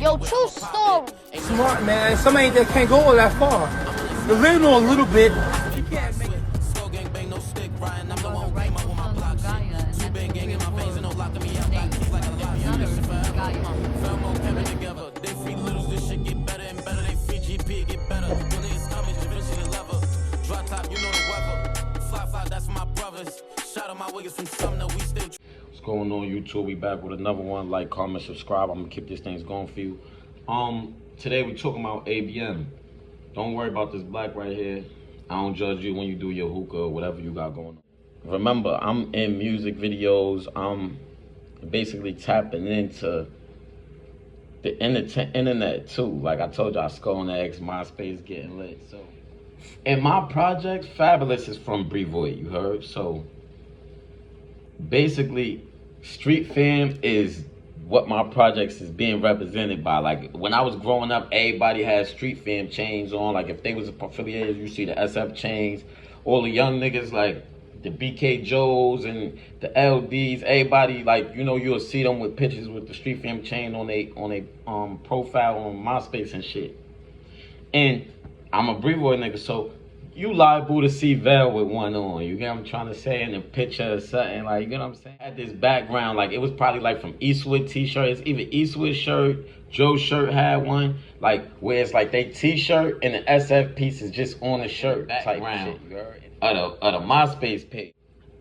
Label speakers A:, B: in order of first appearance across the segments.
A: Yo, true story.
B: Smart, man. Somebody that can't go all that far. The living on a little bit. You can't make it.
C: What's going on, YouTube? We back with another one. Like, comment, subscribe. I'm gonna keep these things going for you. Today we're talking about ABM. Don't worry about this black right here. I don't judge you when you do your hookah or whatever you got going on. Remember, I'm in music videos. I'm basically tapping into the internet too. Like I told you, I Skull and X, MySpace getting lit. So, in my project, Fabulous is from Brevoort, you heard? So, basically, Street Fam is what my projects is being represented by. Like, when I was growing up, everybody had Street Fam chains on. Like, if they was affiliated, you see the SF chains. All the young niggas, like, the BK Joes and the LDs, everybody, like, you know, you'll see them with pictures with the Street Fam chain on a profile on MySpace and shit. And I'm a Brevoort nigga, so you liable to see Vel with one on. You get what I'm trying to say? In a picture or something, like, you know what I'm saying? I had this background, like, it was probably like from Eastwood t-shirt. It's either Eastwood shirt, Joe's shirt had one, like, where it's like they t-shirt and the SF piece is just on the shirt type shit. Of the MySpace page.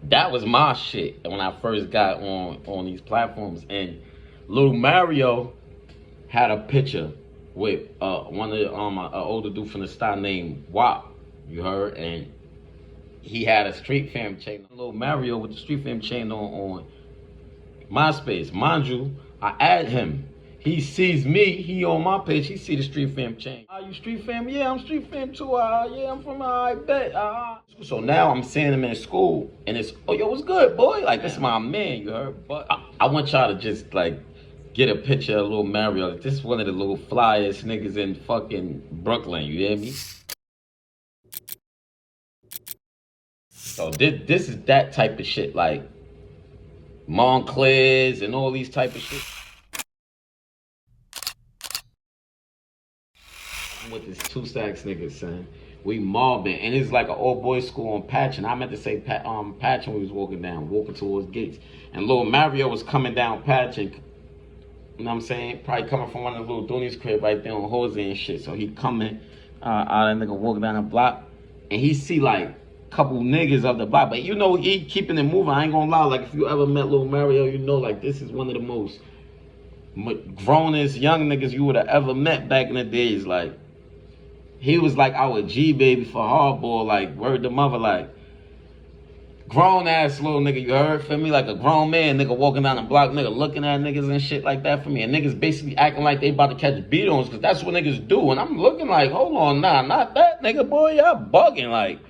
C: That was my shit when I first got on these platforms. And Lil Mario had a picture with one of the an older dude from the style named WAP. You heard? And he had a Street Fam chain. Lil Mario with the Street Fam chain on MySpace. Mind you, I add him. He sees me, he on my page, he see the Street Fam chain. Are you Street Fam? Yeah, I'm Street Fam too. Yeah, I'm from I bet. So now I'm seeing him in school, and it's, oh, yo, what's good, boy? Like, this is my man, you heard? But I want y'all to just, like, get a picture of Lil Mario. Like, this is one of the little flyest niggas in fucking Brooklyn, you hear me? So this is that type of shit, like Montclair's and all these type of shit. I'm with this 2 Stacks niggas, son. We mobbing, and it's like an old boys school on Patchen. I meant to say Patchen. We was walking towards Gates, and Lil Mario was coming down Patchen. You know what I'm saying? Probably coming from one of the little Dooney's crib right there on Jose and shit. So he coming out of that nigga walking down the block, and he see like couple niggas of the block, but you know he keeping it moving. I ain't gonna lie, like if you ever met Lil Mario, you know like this is one of the most grownest young niggas you would have ever met back in the days. Like he was like our G baby for hardball, like word to mother, like grown ass little nigga, you heard, feel me? Like a grown man nigga walking down the block, nigga looking at niggas and shit like that for me, and niggas basically acting like they about to catch beat-ons because that's what niggas do. And I'm looking like, hold on, nah, not that nigga, boy, y'all bugging, like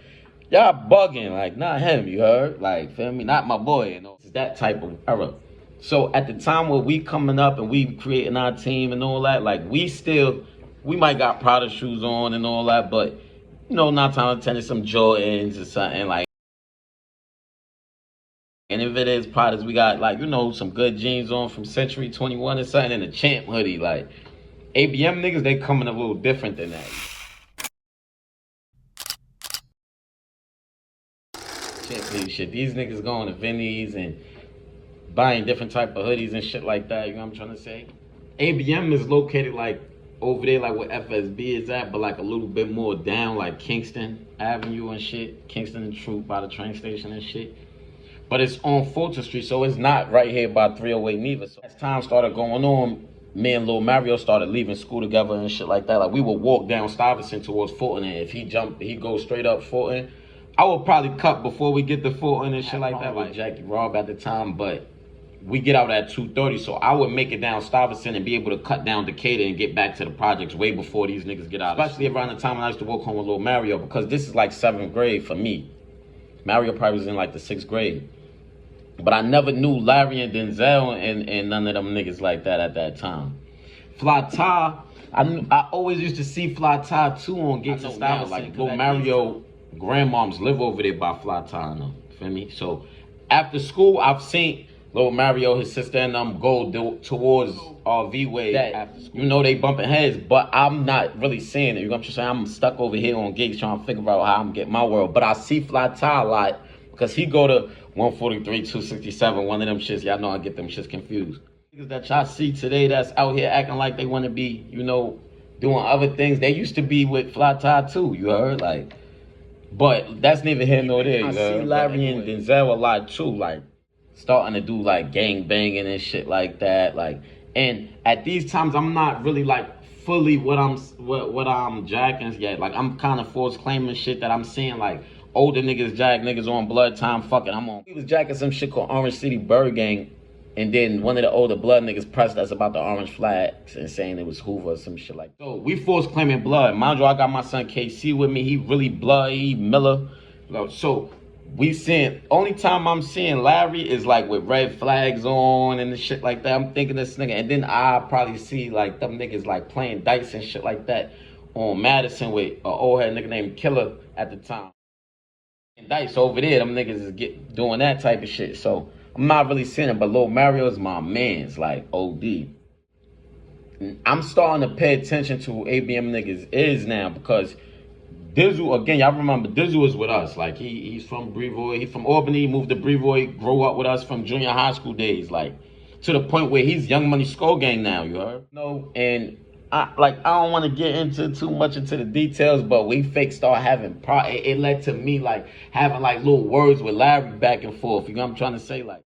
C: y'all bugging, like, not him, you heard? Like, feel me? Not my boy, you know? It's that type of era. So at the time where we coming up and we creating our team and all that, like, we might got Prada shoes on and all that, but, you know, 9 times out of 10 it's some Jordans or something, like. And if it is Pradas, we got, like, you know, some good jeans on from Century 21 or something and a Champ hoodie. Like, ABM niggas, they coming a little different than that. Shit, these niggas going to Vinny's and buying different type of hoodies and shit like that, you know what I'm trying to say? ABM is located like over there, like where FSB is at, but like a little bit more down, like Kingston Avenue and shit, Kingston and Troop by the train station and shit. But it's on Fulton Street, so it's not right here by 308 neither. So as time started going on, me and Lil Mario started leaving school together and shit like that. Like we would walk down Stuyvesant towards Fulton, and if he goes straight up Fulton, I would probably cut before we get to Fulton and shit like that, like Jackie Robb at the time, but we get out at 2:30, so I would make it down Stuyvesant and be able to cut down Decatur and get back to the projects way before these niggas get out. Especially around the time when I used to walk home with Lil Mario, because this is like 7th grade for me. Mario probably was in like the 6th grade. But I never knew Larry and Denzel and none of them niggas like that at that time. Fly Ty, I always used to see Fly Ty too on Gates and Stuyvesant. Like Lil Mario grandmoms live over there by Fly Ty, no, feel me? So after school, I've seen Little Mario, his sister, and them go towards V-Way. You know they bumping heads, but I'm not really seeing it. You know what I'm saying? I'm stuck over here on gigs trying to figure out how I'm getting my world. But I see Fly Ty a lot because he go to 143, 267, one of them shits. Y'all know I get them shits confused. Niggas that y'all see today that's out here acting like they want to be, you know, doing other things. They used to be with Fly Ty too, you heard? Like, but that's neither here nor there. I see Larry and Denzel a lot too, like starting to do like gang banging and shit like that. Like, and at these times I'm not really like fully what I'm jacking yet. Like I'm kind of false claiming shit that I'm seeing like older niggas jack niggas on blood time fucking. He was jacking some shit called Orange City Bird Gang. And then one of the older blood niggas pressed us about the orange flags and saying it was Hoover or some shit like that. So we forced claiming blood. Mind you, I got my son KC with me. He really blood, he Miller. So we seeing, only time I'm seeing Larry is like with red flags on and the shit like that. I'm thinking this nigga. And then I probably see like them niggas like playing dice and shit like that on Madison with an old head nigga named Killer at the time. And dice over there, them niggas is doing that type of shit. So I'm not really seeing it, but Lil Mario is my man's, like, OD. I'm starting to pay attention to who ABM niggas is now because Dizzle, again, y'all remember, Dizzle is with us. Like, he's from Brevoy. He's from Albany, moved to Brevoy, grew up with us from junior high school days, like, to the point where he's Young Money Skull Gang now, you heard? No, and I don't want to get into too much into the details, but we fake start having, it led to me, like, having, like, little words with Larry back and forth. You know what I'm trying to say? Like,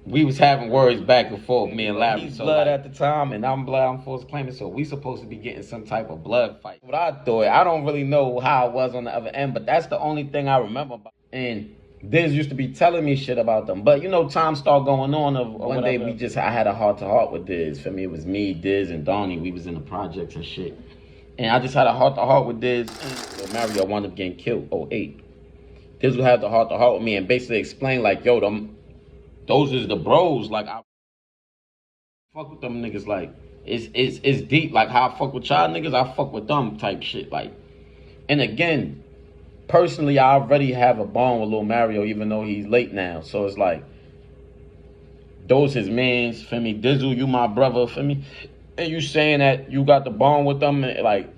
C: we was having words back and forth, me and Larry. He's blood at the time, and I'm blood, I'm forced claiming, so we supposed to be getting some type of blood fight. What I thought, I don't really know how it was on the other end, but that's the only thing I remember about. And Diz used to be telling me shit about them. But, you know, time started going on. One day I had a heart-to-heart with Diz. For me, it was me, Diz, and Donnie. We was in the projects and shit. And I just had a heart-to-heart with Diz. And Mario wound up getting killed, 08. Diz would have the heart-to-heart with me and basically explain, like, yo, those is the bros. Like, I fuck with them niggas. Like, it's deep. Like, how I fuck with y'all niggas, I fuck with them type shit. Like, and again, personally, I already have a bond with Lil Mario, even though he's late now. So it's like, those his mans, for me. Dizzle, you my brother, for me. And you saying that you got the bond with them, and like,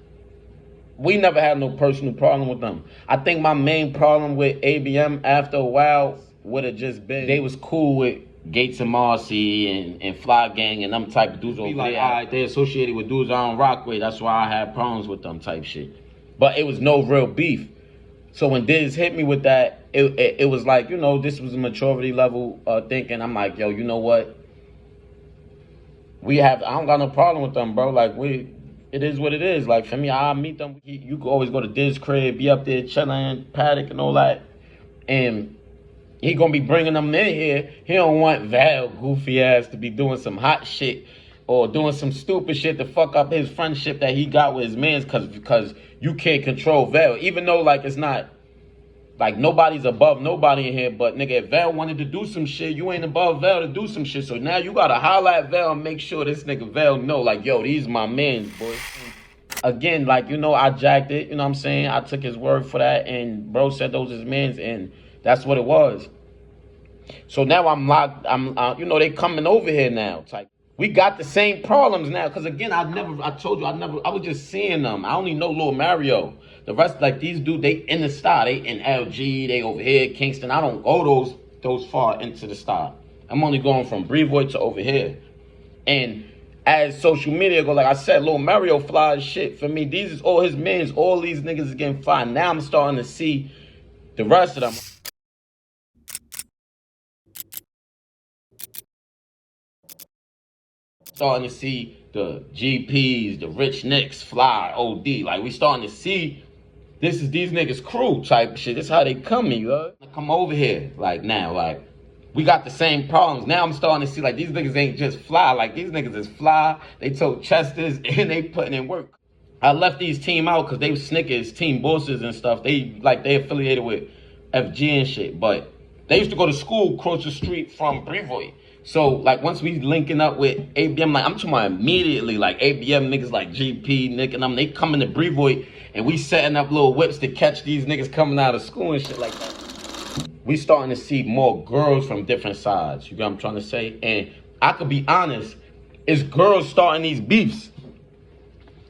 C: we never had no personal problem with them. I think my main problem with ABM after a while would have just been they was cool with Gates and Marcy and Fly Gang and them type of dudes over there. All right, they associated with dudes on Rockaway. That's why I had problems with them type shit. But it was no real beef. So when Diz hit me with that, it was like, you know, this was a maturity level thinking. I'm like, yo, you know what? I don't got no problem with them, bro. Like, it is what it is. Like, for me, I'll meet them. You can always go to Diz crib, be up there chilling, paddock and all that. And he gonna be bringing them in here. He don't want Val goofy ass to be doing some hot shit or doing some stupid shit to fuck up his friendship that he got with his mans because you can't control Val. Even though, like, it's not, like, nobody's above nobody in here, but, nigga, if Val wanted to do some shit, you ain't above Val to do some shit. So now you gotta holler at Val and make sure this nigga Val know, like, yo, these my mans, boy. Again, like, you know, I jacked it, you know what I'm saying? I took his word for that, and bro said those his mans, and that's what it was. So now I'm locked. You know, they coming over here now. Type. We got the same problems now. Cause again, I told you, I was just seeing them. I only know Lil Mario. The rest, like these dudes, they in the star. They in LG. They over here, Kingston. I don't go those far into the star. I'm only going from Brevoy to over here. And as social media go, like I said, Lil Mario fly as shit. For me, these is all his mans. All these niggas is getting fly. Now I'm starting to see the rest of them. Starting to see the GPs, the Rich Nicks, Fly, OD. Like, we starting to see these niggas crew type shit. This how they coming, you know? Come over here, like, now, like, we got the same problems. Now I'm starting to see, like, these niggas ain't just fly. Like, these niggas is fly. They told Chesters, and they putting in work. I left these team out because they was Snickers, team bosses and stuff. They affiliated with FG and shit. But they used to go to school across the street from Brevoy. So, like, once we linking up with ABM, like, I'm talking about immediately, like, ABM niggas like GP, Nick, and them, they coming to Brevoy, and we setting up little whips to catch these niggas coming out of school and shit like that. We starting to see more girls from different sides. You get what I'm trying to say? And I could be honest, it's girls starting these beefs.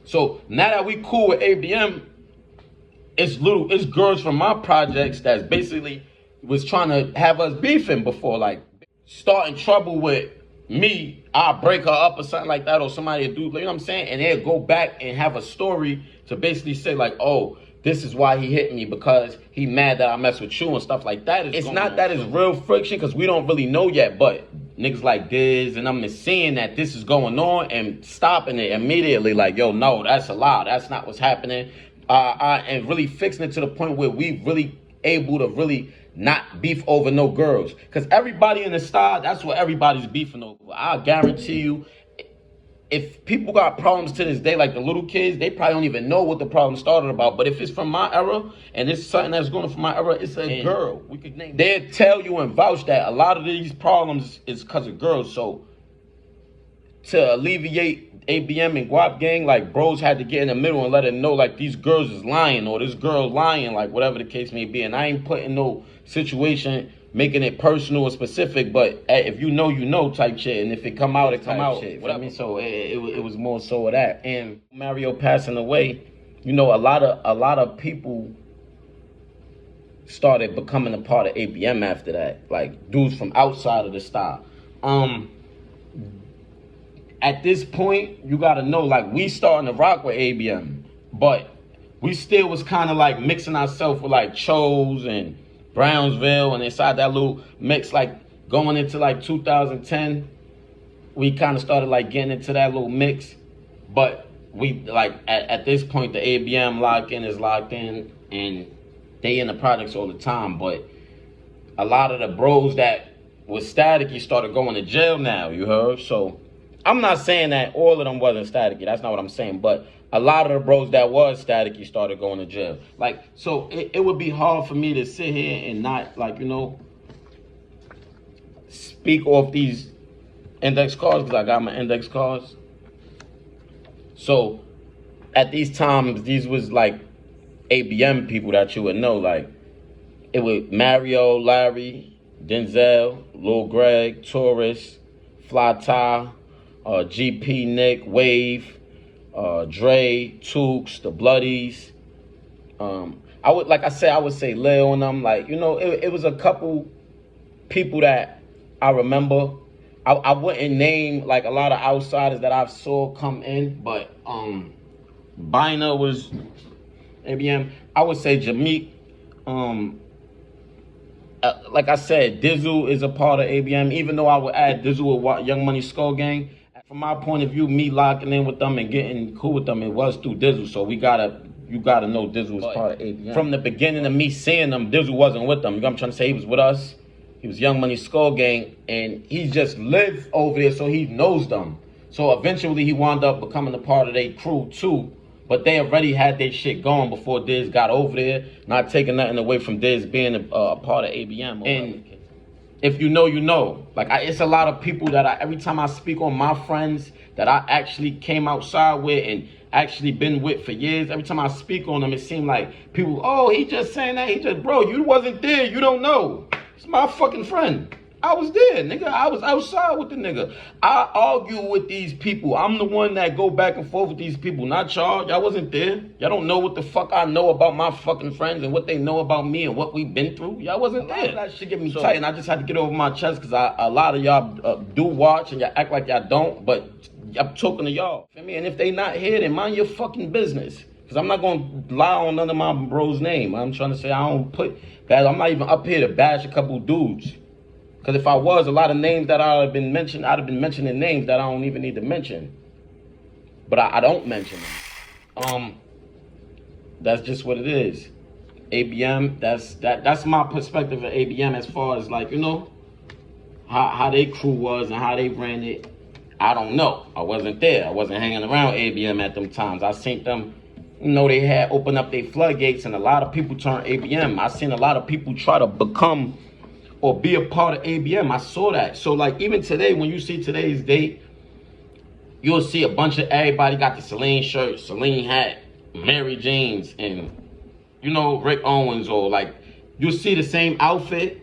C: So now that we cool with ABM, it's girls from my projects that's basically was trying to have us beefing before, like starting trouble with me. I'll break her up or something like that, or somebody will do, you know what I'm saying? And they'll go back and have a story to basically say like, oh, this is why he hit me because he mad that I mess with you and stuff like that. It's not that it's real friction because we don't really know yet, but niggas like this and I'm seeing that this is going on and stopping it immediately like, yo, no, that's a lie. That's not what's happening. And really fixing it to the point where we really able to really not beef over no girls. Because everybody in the style, that's what everybody's beefing over. I guarantee you, if people got problems to this day, like the little kids, they probably don't even know what the problem started about. But if it's from my era, and it's something that's going from my era, it's a girl. We could name. They'll tell you and vouch that a lot of these problems is because of girls. So to alleviate ABM and Guap gang, like bros had to get in the middle and let it know like these girls is lying or this girl lying, like whatever the case may be. And I ain't putting no situation making it personal or specific, but if you know type shit, and if it come out, it come out. Shit, whatever. I mean, so it was more so of that. And Mario passing away, you know, a lot of people started becoming a part of ABM after that, like dudes from outside of the style. At this point, you gotta know, like we starting to rock with ABM, but we still was kind of like mixing ourselves with like Chose and Brownsville, and inside that little mix, like going into like 2010, we kind of started like getting into that little mix. But we like at this point, the ABM is locked in, and they in the projects all the time. But a lot of the bros that was staticky started going to jail now. You heard? So I'm not saying that all of them wasn't staticky. That's not what I'm saying. But a lot of the bros that was staticky started going to jail. Like, so it would be hard for me to sit here and not, like, you know, speak off these index cards because I got my index cards. So at these times, these was like ABM people that you would know. Like, it was Mario, Larry, Denzel, Lil Greg, Taurus, Fly Ty, GP, Nick, Wave, Dre, Tooks, the Bloodies. I would say Lil and them. Like, you know, it was a couple people that I remember. I wouldn't name like a lot of outsiders that I've saw come in, but Bina was ABM. I would say Jameek. Like I said, Dizzle is a part of ABM, even though I would add Dizzle with Young Money Skull Gang. From my point of view, me locking in with them and getting cool with them, it was through Dizzle. So you gotta know Dizzle was part of ABM. From the beginning of me seeing them, Dizzle wasn't with them. You know what I'm trying to say? He was with us. He was Young Money Skull Gang, and he just lived over there, so he knows them. So eventually he wound up becoming a part of their crew too. But they already had their shit going before Diz got over there. Not taking nothing away from Diz being a part of ABM. And if you know, you know. Like, it's a lot of people that every time I speak on my friends that I actually came outside with and actually been with for years, every time I speak on them, it seemed like people, oh, he just saying that. Bro, you wasn't there. You don't know. It's my fucking friend. I was there, nigga. I was outside with the nigga. I argue with these people. I'm the one that go back and forth with these people, not y'all. Y'all wasn't there. Y'all don't know what the fuck I know about my fucking friends and what they know about me and what we've been through. Y'all wasn't there. That shit get me tight, and I just had to get over my chest because a lot of y'all do watch and y'all act like y'all don't, but I'm talking to y'all. I mean, and if they not here, then mind your fucking business. Because I'm not going to lie on none of my bros' name. I'm trying to say I don't put bad. I'm not even up here to bash a couple dudes. Because if I was, a lot of names that I'd have been mentioning names that I don't even need to mention. But I don't mention them. That's just what it is. ABM, that's my perspective of ABM as far as, like, you know, how their crew was and how they ran it. I don't know. I wasn't there. I wasn't hanging around ABM at them times. I seen them, you know, they had opened up their floodgates and a lot of people turned ABM. I seen a lot of people try to become or be a part of ABM. I saw that. So, like, even today, when you see today's date, you'll see a bunch of everybody got the Celine shirt, Celine hat, Mary Jane's and, you know, Rick Owens, or like, you'll see the same outfit.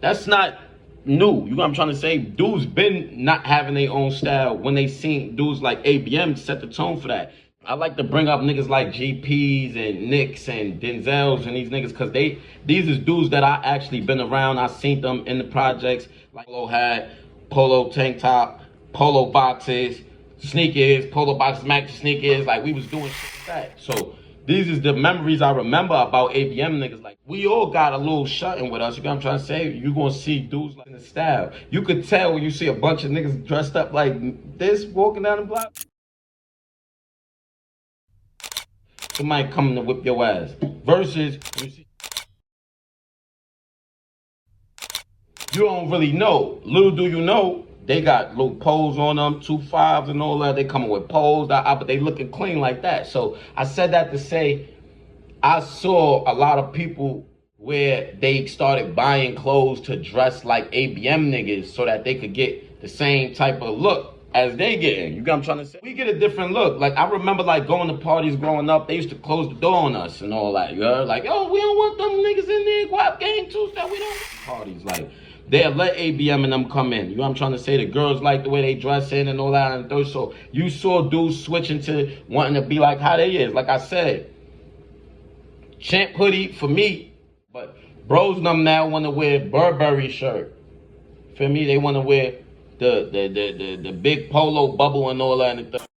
C: That's not new. You know what I'm trying to say? Dudes been not having their own style when they seen dudes like ABM set the tone for that. I like to bring up niggas like GPs and Nicks and Denzels and these niggas, because these is dudes that I actually been around. I seen them in the projects, like polo hat, polo tank top, polo boxes, sneakers, polo boxes, match sneakers. Like, we was doing shit like that. So these is the memories I remember about ABM niggas. Like, we all got a little shutting with us. You know what I'm trying to say? You gonna see dudes like in the style. You could tell when you see a bunch of niggas dressed up like this walking down the block. Somebody coming to whip your ass. Versus, you don't really know. Little do you know, they got little poles on them, 2.5s and all that. They coming with poles, but they looking clean like that. So I said that to say, I saw a lot of people where they started buying clothes to dress like ABM niggas so that they could get the same type of look as they getting. You get what I'm trying to say? We get a different look. Like, I remember like going to parties growing up, they used to close the door on us and all that. You know, like, oh, we don't want them niggas in there, guap gang too, so we don't parties. Like, they'll let ABM and them come in. You know what I'm trying to say? The girls like the way they dress in and all that. And so you saw dudes switching to wanting to be like how they is. Like I said, Champ hoodie for me, but bros them now want to wear Burberry shirt. For me, they want to wear the big polo bubble and all that. And